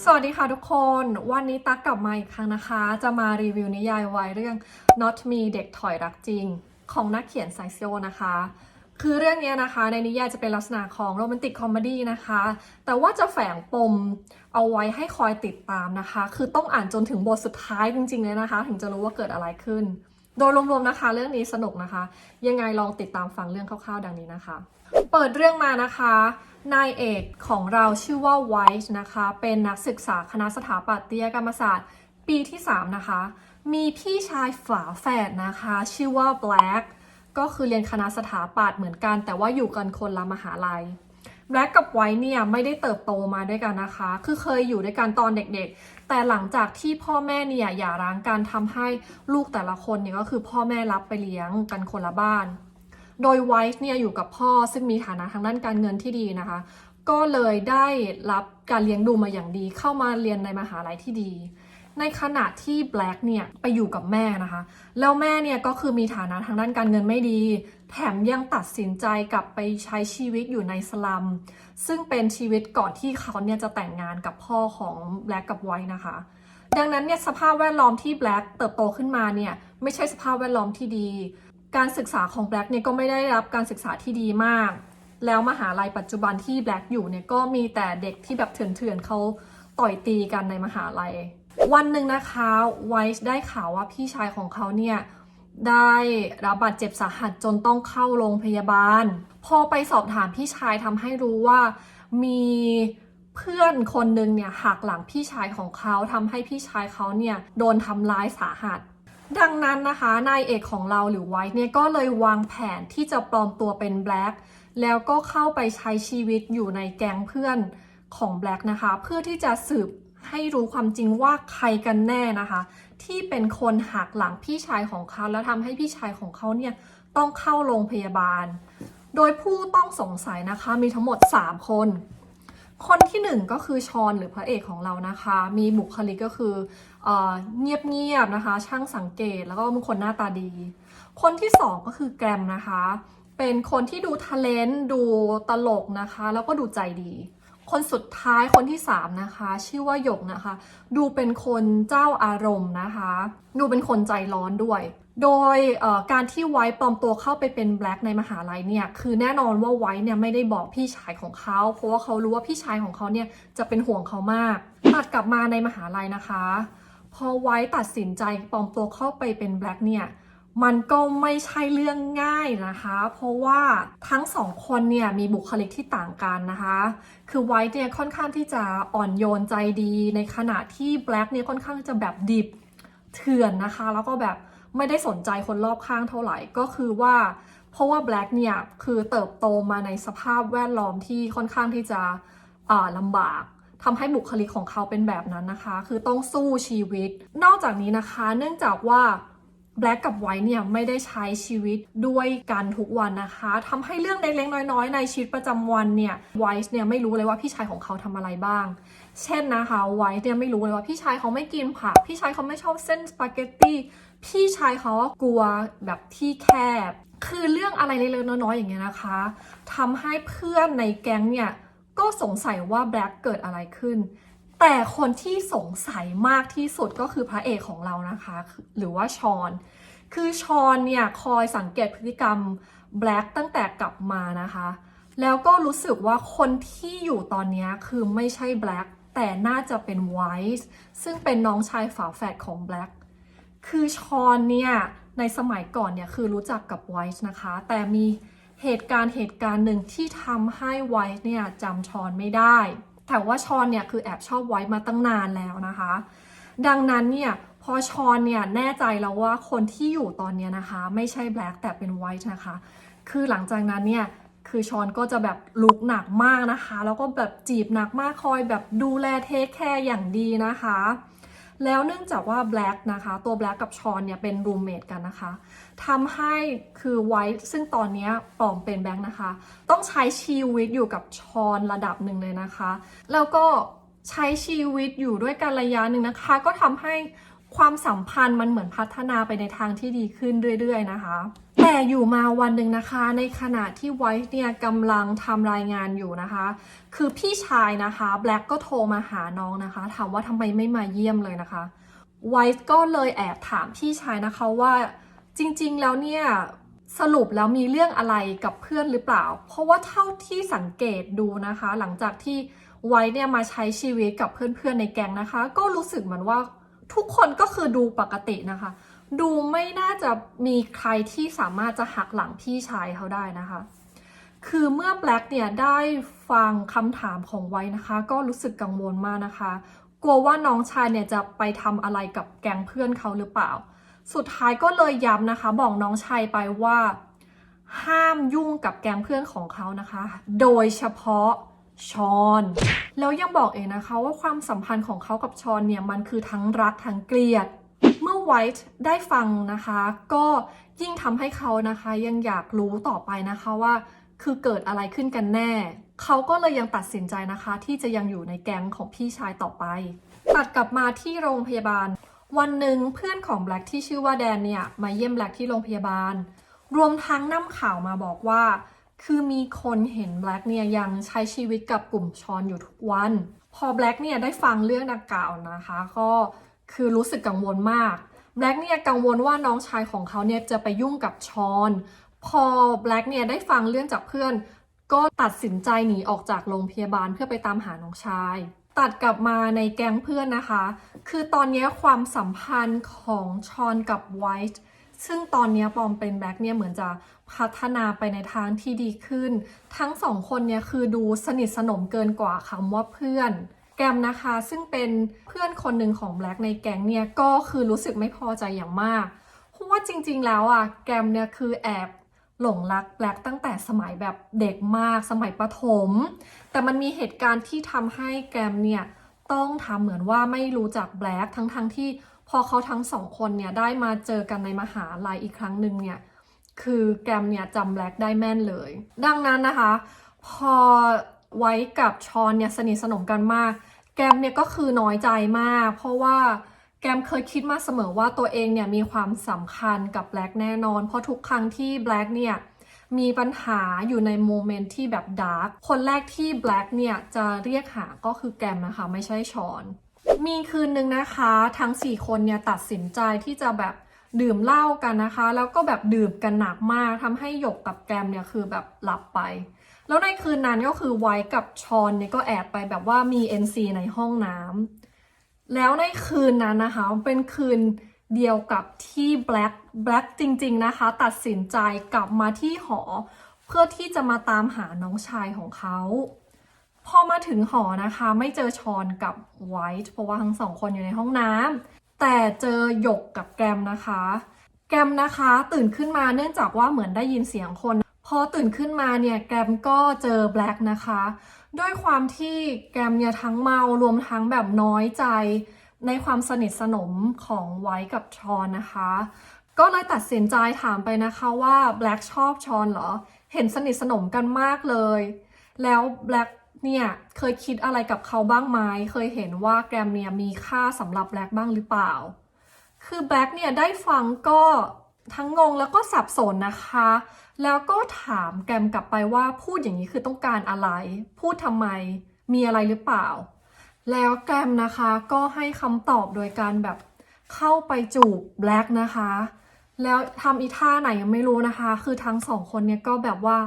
สวัสดีค่ะทุกคนวันนี้ตั๊กกลับมาอีกครั้งนะคะจะมารีวิวนิยายวายเรื่อง Not Me เด็กถอยรักจริงของนักเขียนไซเซลนะคะคือเรื่องนี้นะคะในนิยายจะเป็นลักษณะของโรแมนติกคอมเมดี้นะคะแต่ว่าจะแฝงปมเอาไว้ให้คอยติดตามนะคะคือต้องอ่านจนถึงบทสุดท้ายจริงๆเลยนะคะถึงจะรู้ว่าเกิดอะไรขึ้นโดยรวมๆนะคะเรื่องนี้สนุกนะคะยังไงลองติดตามฟังเรื่องคร่าวๆดังนี้นะคะเปิดเรื่องมานะคะนายเอกของเราชื่อว่าไวท์นะคะเป็นนักศึกษาคณะสถาปัตยกรรมศาสตร์ปีที่3นะคะมีพี่ชายฝาแฝดนะคะชื่อว่าแบล็กก็คือเรียนคณะสถาปัตย์เหมือนกันแต่ว่าอยู่กันคนละมหาลัยแบล็กกับไวท์เนี่ยไม่ได้เติบโตมาด้วยกันนะคะคือเคยอยู่ด้วยกันตอนเด็กๆแต่หลังจากที่พ่อแม่เนี่ยหย่าร้างกันทำให้ลูกแต่ละคนเนี่ยก็คือพ่อแม่รับไปเลี้ยงกันคนละบ้านโดยไวท์เนี่ยอยู่กับพ่อซึ่งมีฐานะทางด้านการเงินที่ดีนะคะก็เลยได้รับการเลี้ยงดูมาอย่างดีเข้ามาเรียนในมหาลัยที่ดีในขณะที่แบล็กเนี่ยไปอยู่กับแม่นะคะแล้วแม่เนี่ยก็คือมีฐานะทางด้านการเงินไม่ดีแถมยังตัดสินใจกลับไปใช้ชีวิตอยู่ในสลัมซึ่งเป็นชีวิตก่อนที่เขาเนี่ยจะแต่งงานกับพ่อของแบล็กกับไวท์นะคะดังนั้นเนี่ยสภาพแวดล้อมที่แบล็กเติบโตขึ้นมาเนี่ยไม่ใช่สภาพแวดล้อมที่ดีการศึกษาของแบล็กเนี่ยก็ไม่ได้รับการศึกษาที่ดีมากแล้วมหาลัยปัจจุบันที่แบล็กอยู่เนี่ยก็มีแต่เด็กที่แบบเถื่อนๆเขาต่อยตีกันในมหาลัยวันหนึ่งนะคะไวท์ได้ข่าวว่าพี่ชายของเขาเนี่ยได้รับบาดเจ็บสาหัสจนต้องเข้าโรงพยาบาลพอไปสอบถามพี่ชายทำให้รู้ว่ามีเพื่อนคนหนึ่งเนี่ยหักหลังพี่ชายของเขาทำให้พี่ชายเขาเนี่ยโดนทำร้ายสาหัสดังนั้นนะคะนายเอกของเราหรือไวท์เนี่ยก็เลยวางแผนที่จะปลอมตัวเป็นแบล็กแล้วก็เข้าไปใช้ชีวิตอยู่ในแก๊งเพื่อนของแบล็กนะคะเพื่อที่จะสืบให้รู้ความจริงว่าใครกันแน่นะคะที่เป็นคนหักหลังพี่ชายของเขาแล้วทำให้พี่ชายของเขาเนี่ยต้องเข้าโรงพยาบาลโดยผู้ต้องสงสัยนะคะมีทั้งหมด3คนคนที่1ก็คือชอนหรือพระเอกของเรานะคะมีบุคลิกก็คือเงียบๆนะคะช่างสังเกตแล้วก็เป็นคนหน้าตาดีคนที่2ก็คือแกรมนะคะเป็นคนที่ดูทะเลนต์ดูตลกนะคะแล้วก็ดูใจดีคนสุดท้ายคนที่3นะคะชื่อว่าหยกนะคะดูเป็นคนเจ้าอารมณ์นะคะดูเป็นคนใจร้อนด้วยโดยการที่ไวท์ปลอมตัวเข้าไปเป็นแบล็กในมหาลัยเนี่ยคือแน่นอนว่าไวท์เนี่ยไม่ได้บอกพี่ชายของเขาเพราะว่าเขารู้ว่าพี่ชายของเขาเนี่ยจะเป็นห่วงเขามากตัดกลับมาในมหาลัยนะคะพอไวท์ตัดสินใจปลอมตัวเข้าไปเป็นแบล็กเนี่ยมันก็ไม่ใช่เรื่องง่ายนะคะเพราะว่าทั้ง2คนเนี่ยมีบุคลิกที่ต่างกันนะคะคือไวท์เนี่ยค่อนข้างที่จะอ่อนโยนใจดีในขณะที่แบล็กเนี่ยค่อนข้างจะแบบดิบเถื่อนนะคะแล้วก็แบบไม่ได้สนใจคนรอบข้างเท่าไหร่ก็คือว่าเพราะว่าแบล็กเนี่ยคือเติบโตมาในสภาพแวดล้อมที่ค่อนข้างที่จะลำบากทำให้บุคลิกของเขาเป็นแบบนั้นนะคะคือต้องสู้ชีวิตนอกจากนี้นะคะเนื่องจากว่าแบล็กกับไวท์เนี่ยไม่ได้ใช้ชีวิตด้วยกันทุกวันนะคะทำให้เรื่องเล็กๆน้อยๆในชีวิตประจำวันเนี่ยไวท์เนี่ยไม่รู้เลยว่าพี่ชายของเขาทำอะไรบ้างเช่นนะคะไวท์เนี่ยไม่รู้เลยว่าพี่ชายเขาไม่กินผักพี่ชายเขาไม่ชอบเส้นสปาเกตตี้พี่ชายเขากลัวแบบที่แคบคือเรื่องอะไรเล็กๆน้อยๆอย่างเงี้ยนะคะทำให้เพื่อนในแก๊งเนี่ยก็สงสัยว่าแบล็กเกิดอะไรขึ้นแต่คนที่สงสัยมากที่สุดก็คือพระเอกของเรานะคะหรือว่าชอนคือชอนเนี่ยคอยสังเกตพฤติกรรมแบล็กตั้งแต่กลับมานะคะแล้วก็รู้สึกว่าคนที่อยู่ตอนนี้คือไม่ใช่แบล็กแต่น่าจะเป็นไวท์ซึ่งเป็นน้องชายฝาแฝดของแบล็กคือชอนเนี่ยในสมัยก่อนเนี่ยคือรู้จักกับไวท์นะคะแต่มีเหตุการณ์หนึ่งที่ทำให้ไวท์เนี่ยจำชอนไม่ได้แต่ว่าชอนเนี่ยคือแอบชอบไวท์มาตั้งนานแล้วนะคะดังนั้นเนี่ยพอชอนเนี่ยแน่ใจแล้วว่าคนที่อยู่ตอนนี้นะคะไม่ใช่แบล็กแต่เป็นไวท์นะคะคือหลังจากนั้นเนี่ยคือชอนก็จะแบบลุกหนักมากนะคะแล้วก็แบบจีบหนักมากคอยแบบดูแลเทคแคร์อย่างดีนะคะแล้วเนื่องจากว่าแบล็กนะคะตัวแบล็กกับชอนเนี่ยเป็นรูมเมทกันนะคะทำให้คือไวท์ซึ่งตอนนี้ปลอมเป็นแบล็กนะคะต้องใช้ชีวิตอยู่กับชอนระดับหนึ่งเลยนะคะแล้วก็ใช้ชีวิตอยู่ด้วยกันระยะหนึ่งนะคะก็ทำให้ ความสัมพันธ์มันเหมือนพัฒนาไปในทางที่ดีขึ้นเรื่อยๆนะคะแต่อยู่มาวันหนึ่งนะคะในขณะที่ไวท์เนี่ยกำลังทำรายงานอยู่นะคะคือพี่ชายนะคะแบล็กก็โทรมาหาน้องนะคะถามว่าทำไมไม่มาเยี่ยมเลยนะคะไวท์ก็เลยแอบถามพี่ชายนะคะว่าจริงๆแล้วเนี่ยสรุปแล้วมีเรื่องอะไรกับเพื่อนหรือเปล่าเพราะว่าเท่าที่สังเกตดูนะคะหลังจากที่ไวท์เนี่ยมาใช้ชีวิตกับเพื่อนๆในแก๊งนะคะก็รู้สึกเหมือนว่าทุกคนก็คือดูปกตินะคะดูไม่น่าจะมีใครที่สามารถจะหักหลังพี่ชายเขาได้นะคะคือเมื่อแบล็กเนี่ยได้ฟังคำถามของไว้นะคะก็รู้สึกกังวลมากนะคะกลัวว่าน้องชายเนี่ยจะไปทำอะไรกับแก๊งเพื่อนเขาหรือเปล่าสุดท้ายก็เลยย้ำนะคะบอกน้องชายไปว่าห้ามยุ่งกับแก๊งเพื่อนของเขานะคะโดยเฉพาะชอนแล้วยังบอกเองนะคะว่าความสัมพันธ์ของเขากับชอนเนี่ยมันคือทั้งรักทั้งเกลียดเมื่อไวท์ได้ฟังนะคะก็ยิ่งทำให้เขานะคะยังอยากรู้ต่อไปนะคะว่าคือเกิดอะไรขึ้นกันแน่เขาก็เลยยังตัดสินใจนะคะที่จะยังอยู่ในแก๊งของพี่ชายต่อไปตัดกลับมาที่โรงพยาบาลวันหนึ่งเพื่อนของแบล็กที่ชื่อว่าแดนเนี่ยมาเยี่ยมแบล็กที่โรงพยาบาลรวมทั้งนำข่าวมาบอกว่าคือมีคนเห็นแบล็กเนี่ยยังใช้ชีวิตกับกลุ่มชอนอยู่ทุกวันพอแบล็กเนี่ยได้ฟังเรื่องดังกล่าวนะคะก็คือรู้สึกกังวลมากแบล็กเนี่ยกังวลว่าน้องชายของเขาเนี่ยจะไปยุ่งกับชอนพอแบล็กเนี่ยได้ฟังเรื่องจากเพื่อนก็ตัดสินใจหนีออกจากโรงพยาบาลเพื่อไปตามหาน้องชายตัดกลับมาในแก๊งเพื่อนนะคะคือตอนนี้ความสัมพันธ์ของชอนกับไวท์ซึ่งตอนนี้ปอมเป็นแบล็กเนี่ยเหมือนจะพัฒนาไปในทางที่ดีขึ้นทั้งสองคนเนี่ยคือดูสนิทสนมเกินกว่าคำว่าเพื่อนแกมนะคะซึ่งเป็นเพื่อนคนหนึ่งของแบล็กในแก๊งเนี่ยก็คือรู้สึกไม่พอใจอย่างมากเพราะว่าจริงๆแล้วอ่ะแกมเนี่ยคือแอบหลงรักแบล็กตั้งแต่สมัยแบบเด็กมากสมัยประถมแต่มันมีเหตุการณ์ที่ทำให้แกมเนี่ยต้องทำเหมือนว่าไม่รู้จักแบล็กทั้งที่พอเขาทั้งสองคนเนี่ยได้มาเจอกันในมหาลัยอีกครั้งหนึ่งเนี่ยคือแกมเนี่ยจำแบล็กได้แม่นเลยดังนั้นนะคะพอไว้กับชอนเนี่ยสนิทสนมกันมากแกมเนี่ยก็คือน้อยใจมากเพราะว่าแกมเคยคิดมาเสมอว่าตัวเองเนี่ยมีความสำคัญกับแบล็กแน่นอนเพราะทุกครั้งที่แบล็กเนี่ยมีปัญหาอยู่ในโมเมนต์ที่แบบดาร์กคนแรกที่แบล็กเนี่ยจะเรียกหาก็คือแกมนะคะไม่ใช่ชอนมีคืนนึงนะคะทั้ง4คนเนี่ยตัดสินใจที่จะแบบดื่มเหล้ากันนะคะแล้วก็แบบดื่มกันหนักมากทำให้หยกกับแกมเนี่ยคือแบบหลับไปแล้วในคืนนั้นก็คือไว้กับชอนเนี่ยก็แอบไปแบบว่ามี NC ในห้องน้ำแล้วในคืนนั้นนะคะเป็นคืนเดียวกับที่แบล็กจริงๆนะคะตัดสินใจกลับมาที่หอเพื่อที่จะมาตามหาน้องชายของเขาพอมาถึงหอนะคะไม่เจอชอนกับไวท์เพราะว่าทั้งสองคนอยู่ในห้องน้ำแต่เจอหยกกับแกมนะคะแกมนะคะตื่นขึ้นมาเนื่องจากว่าเหมือนได้ยินเสียงคนพอตื่นขึ้นมาเนี่ยแกมก็เจอแบล็กนะคะด้วยความที่แกมเนี่ยทั้งเมารวมทั้งแบบน้อยใจในความสนิทสนมของไวท์กับชอนนะคะก็เลยตัดสินใจถามไปนะคะว่าแบล็กชอบชอนเหรอเห็นสนิทสนมกันมากเลยแล้วแบล็กเนี่ยเคยคิดอะไรกับเขาบ้างไหมเคยเห็นว่าแกมเนี่ยมีค่าสำหรับแบล็กบ้างหรือเปล่าคือแบล็กเนี่ยได้ฟังก็ทั้งงงแล้วก็สับสนนะคะแล้วก็ถามแกมกลับไปว่าพูดอย่างนี้คือต้องการอะไรพูดทำไมมีอะไรหรือเปล่าแล้วแกมนะคะก็ให้คำตอบโดยการแบบเข้าไปจูบแบล็กนะคะแล้วทำอีท่าไหนยังไม่รู้นะคะคือทั้งสองคนเนี่ยก็แบบว่า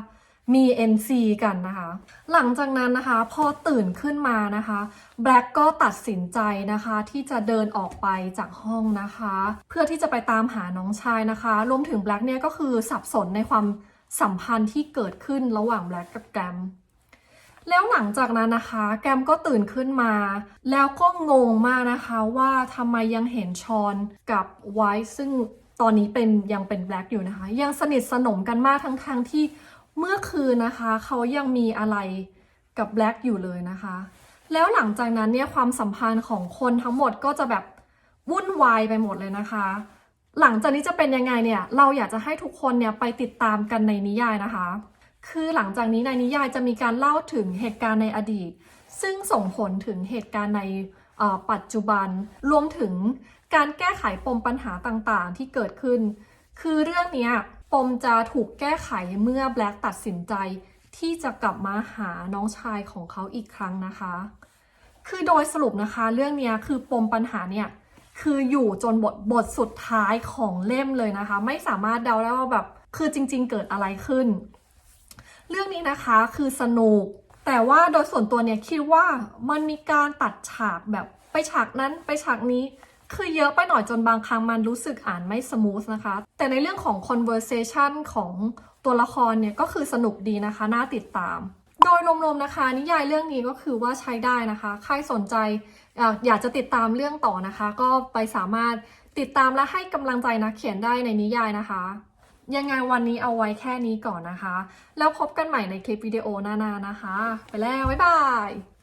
มี NC กันนะคะหลังจากนั้นนะคะพอตื่นขึ้นมานะคะแบล็กก็ตัดสินใจนะคะที่จะเดินออกไปจากห้องนะคะเพื่อที่จะไปตามหาน้องชายนะคะรวมถึงแบล็กเนี่ยก็คือสับสนในความสัมพันธ์ที่เกิดขึ้นระหว่างแบล็กกับแกมแล้วหลังจากนั้นนะคะแกมก็ตื่นขึ้นมาแล้วก็งงมากนะคะว่าทำไมยังเห็นชอนกับไวท์ซึ่งตอนนี้ยังเป็นแบล็กอยู่นะคะยังสนิทสนมกันมากทั้งที่เมื่อคืนนะคะเขายังมีอะไรกับแบล็กอยู่เลยนะคะแล้วหลังจากนั้นเนี่ยความสัมพันธ์ของคนทั้งหมดก็จะแบบวุ่นวายไปหมดเลยนะคะหลังจากนี้จะเป็นยังไงเนี่ยเราอยากจะให้ทุกคนเนี่ยไปติดตามกันในนิยายนะคะคือหลังจากนี้ในนิยายจะมีการเล่าถึงเหตุการณ์ในอดีตซึ่งส่งผลถึงเหตุการณ์ในปัจจุบันรวมถึง การแก้ไขปมปัญหาต่างๆที่เกิดขึ้นคือเรื่องนี้ปมจะถูกแก้ไขเมื่อแบล็กตัดสินใจที่จะกลับมาหาน้องชายของเขาอีกครั้งนะคะคือโดยสรุปนะคะเรื่องนี้คือปมปัญหาเนี่ยคืออยู่จนบทสุดท้ายของเล่มเลยนะคะไม่สามารถเดาได้ว่าแบบคือจริงๆเกิดอะไรขึ้นเรื่องนี้นะคะคือสนุกแต่ว่าโดยส่วนตัวเนี่ยคิดว่ามันมีการตัดฉากแบบไปฉากนั้นไปฉากนี้คือเยอะไปหน่อยจนบางครั้งมันรู้สึกอ่านไม่สมูทนะคะแต่ในเรื่องของ conversation ของตัวละครเนี่ยก็คือสนุกดีนะคะน่าติดตามโดยรวมๆนะคะนิยายเรื่องนี้ก็คือว่าใช้ได้นะคะใครสนใจอยากจะติดตามเรื่องต่อนะคะก็ไปสามารถติดตามและให้กำลังใจนักเขียนได้ในนิยายนะคะยังไงวันนี้เอาไว้แค่นี้ก่อนนะคะแล้วพบกันใหม่ในคลิปวิดีโอหน้าๆนะคะไปแล้วบ๊ายบาย